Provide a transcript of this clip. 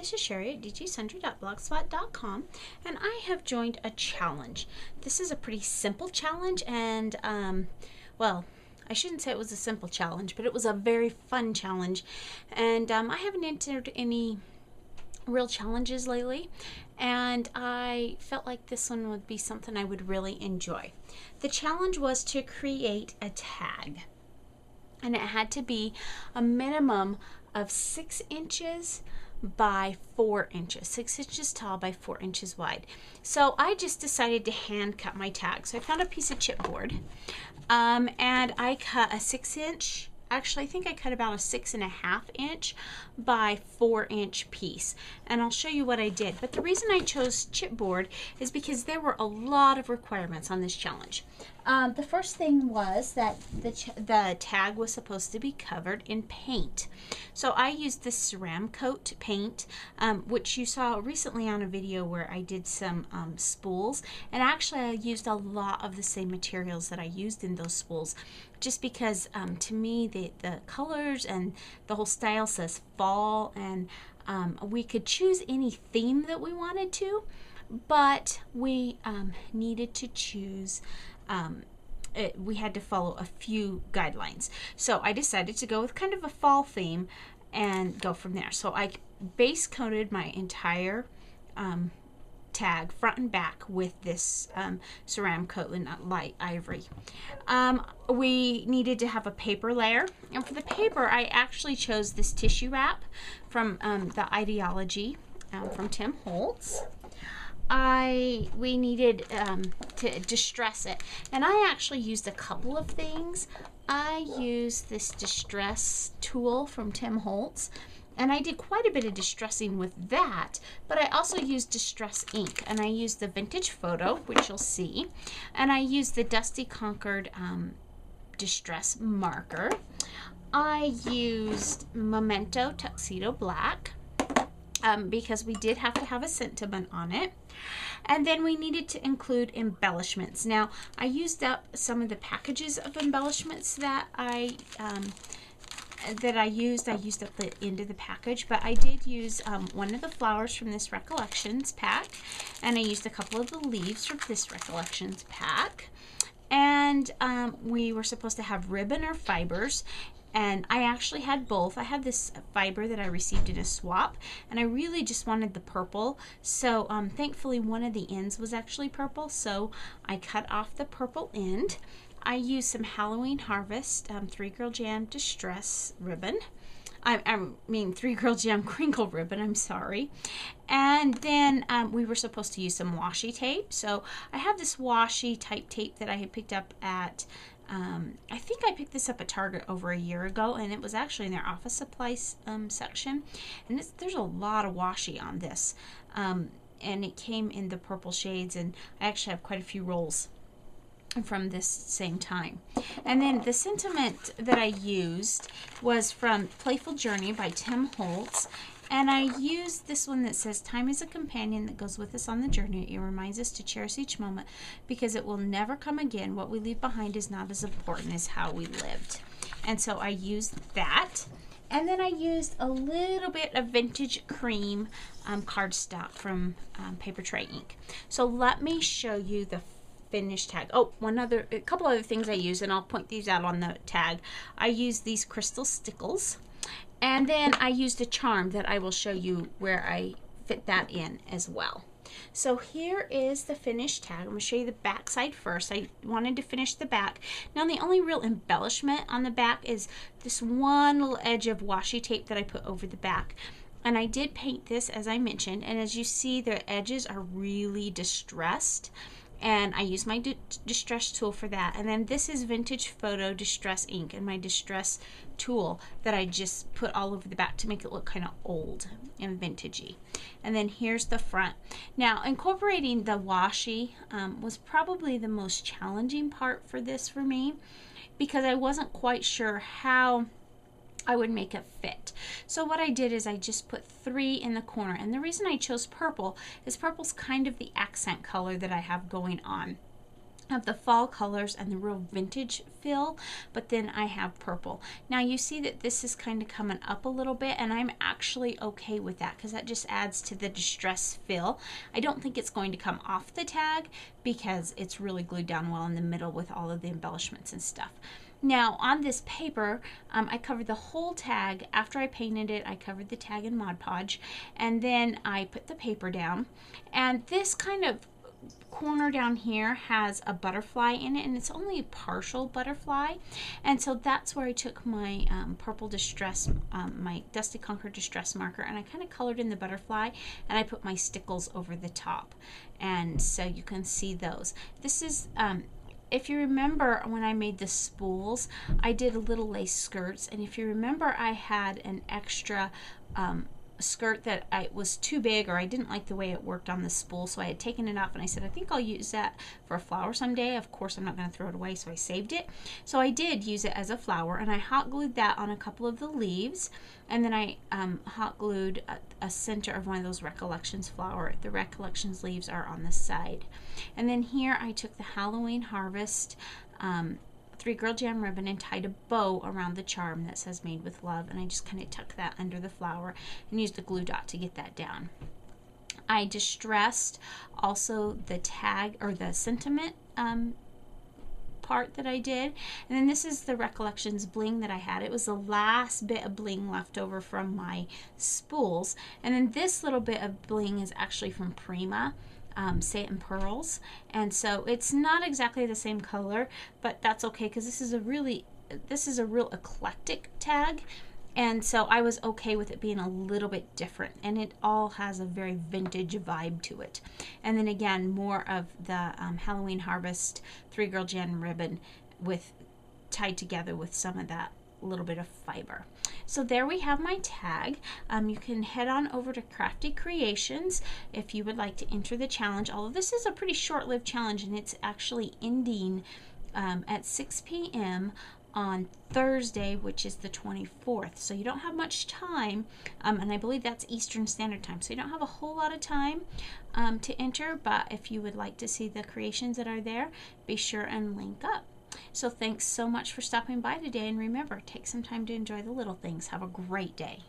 this is Cheri at dgsundry.blogspot.com, and I have joined a challenge. This is a pretty simple challenge, and well, I shouldn't say it was a simple challenge, but it was a very fun challenge, and I haven't entered any real challenges lately, and I felt like this one would be something I would really enjoy. The challenge was to create a tag, and it had to be a minimum of 6 inches by 4 inches, 6 inches tall by 4 inches wide. So I just decided to hand cut my tag. So I found a piece of chipboard, and I cut a 6-inch. Actually, I think I cut about a 6.5 inch by 4 inch piece, and I'll show you what I did. But the reason I chose chipboard is because there were a lot of requirements on this challenge. The first thing was that the tag was supposed to be covered in paint. So I used this ceramic coat paint, which you saw recently on a video where I did some spools, and actually I used a lot of the same materials that I used in those spools, just because to me the colors and the whole style says fall, and we could choose any theme that we wanted to, but we needed to choose we had to follow a few guidelines. So I decided to go with kind of a fall theme and go from there. So I base coated my entire tag front and back with this ceramic coat in light ivory. We needed to have a paper layer, and for the paper I actually chose this tissue wrap from the Ideology from Tim Holtz. We needed to distress it, and I actually used a couple of things. I used this distress tool from Tim Holtz, and I did quite a bit of distressing with that, but I also used distress ink, and I used the Vintage Photo, which you'll see, and I used the Dusty Concord distress marker. I used Memento Tuxedo Black, because we did have to have a sentiment on it. And then we needed to include embellishments. Now, I used up some of the packages of embellishments that I used. I used up the end of the package, but I did use one of the flowers from this Recollections pack, and I used a couple of the leaves from this Recollections pack. And we were supposed to have ribbon or fibers, and I actually had both. I had this fiber that I received in a swap, and I really just wanted the purple, so thankfully one of the ends was actually purple, so I cut off the purple end. I used some Halloween Harvest 3 Girl Jam Distress ribbon. I mean 3 Girl Jam crinkle ribbon, I'm sorry. And then we were supposed to use some washi tape. So I have this washi type tape that I had picked up at, I think I picked this up at Target over a year ago, and it was actually in their office supplies section. And there's a lot of washi on this. And it came in the purple shades, and I actually have quite a few rolls from this same time. And then the sentiment that I used was from Playful Journey by Tim Holtz, and I used this one that says, "Time is a companion that goes with us on the journey. It reminds us to cherish each moment because it will never come again. What we leave behind is not as important as how we lived." And so I used that. And then I used a little bit of Vintage Cream cardstock from Paper Tray Ink. So let me show you the finished tag. Oh, a couple other things I used, and I'll point these out on the tag. I used these crystal stickles, and then I used a charm that I will show you where I fit that in as well. So here is the finished tag. I'm going to show you the back side first. I wanted to finish the back. Now the only real embellishment on the back is this one little edge of washi tape that I put over the back. And I did paint this, as I mentioned, and as you see, the edges are really distressed. And I use my distress tool for that. And then this is Vintage Photo Distress Ink, and my distress tool that I just put all over the back to make it look kind of old and vintagey. And then here's the front. Now, incorporating the washi was probably the most challenging part for this for me, because I wasn't quite sure how I would make it fit. So what I did is I just put 3 in the corner, and the reason I chose purple is purple's kind of the accent color that I have going on. of the fall colors and the real vintage feel, but then I have purple. Now you see that this is kind of coming up a little bit, and I'm actually okay with that because that just adds to the distress feel. I don't think it's going to come off the tag because it's really glued down well in the middle with all of the embellishments and stuff. Now on this paper, I covered the whole tag. After I painted it, I covered the tag in Mod Podge, and then I put the paper down, and this kind of corner down here has a butterfly in it, and it's only a partial butterfly, and so that's where I took my purple distress, my Dusty Conquer distress marker, and I kind of colored in the butterfly, and I put my stickles over the top, and so you can see those. This is if you remember when I made the spools, I did little lace skirts, and if you remember, I had an extra skirt that was too big, or I didn't like the way it worked on the spool, so I had taken it off, and I said I think I'll use that for a flower someday. Of course I'm not going to throw it away, so I saved it. So I did use it as a flower, and I hot glued that on a couple of the leaves, and then I hot glued a center of one of those Recollections flower. The Recollections leaves are on the side, and then here I took the Halloween Harvest 3-girl jam ribbon and tied a bow around the charm that says Made with Love, and I just kind of tucked that under the flower and used the glue dot to get that down. I distressed also the tag or the sentiment part that I did, and then this is the Recollections bling that I had. It was the last bit of bling left over from my spools, and then this little bit of bling is actually from Prima. Satin Pearls, and so it's not exactly the same color, but that's okay because this is a real eclectic tag, and so I was okay with it being a little bit different, and it all has a very vintage vibe to it. And then again, more of the Halloween Harvest 3-girl jam ribbon with tied together with some of that little bit of fiber. So there we have my tag. You can head on over to Crafty Creations if you would like to enter the challenge, although this is a pretty short-lived challenge, and it's actually ending at 6 p.m. on Thursday, which is the 24th. So you don't have much time, and I believe that's Eastern Standard Time, so you don't have a whole lot of time to enter, but if you would like to see the creations that are there, be sure and link up. So thanks so much for stopping by today, and remember, take some time to enjoy the little things. Have a great day.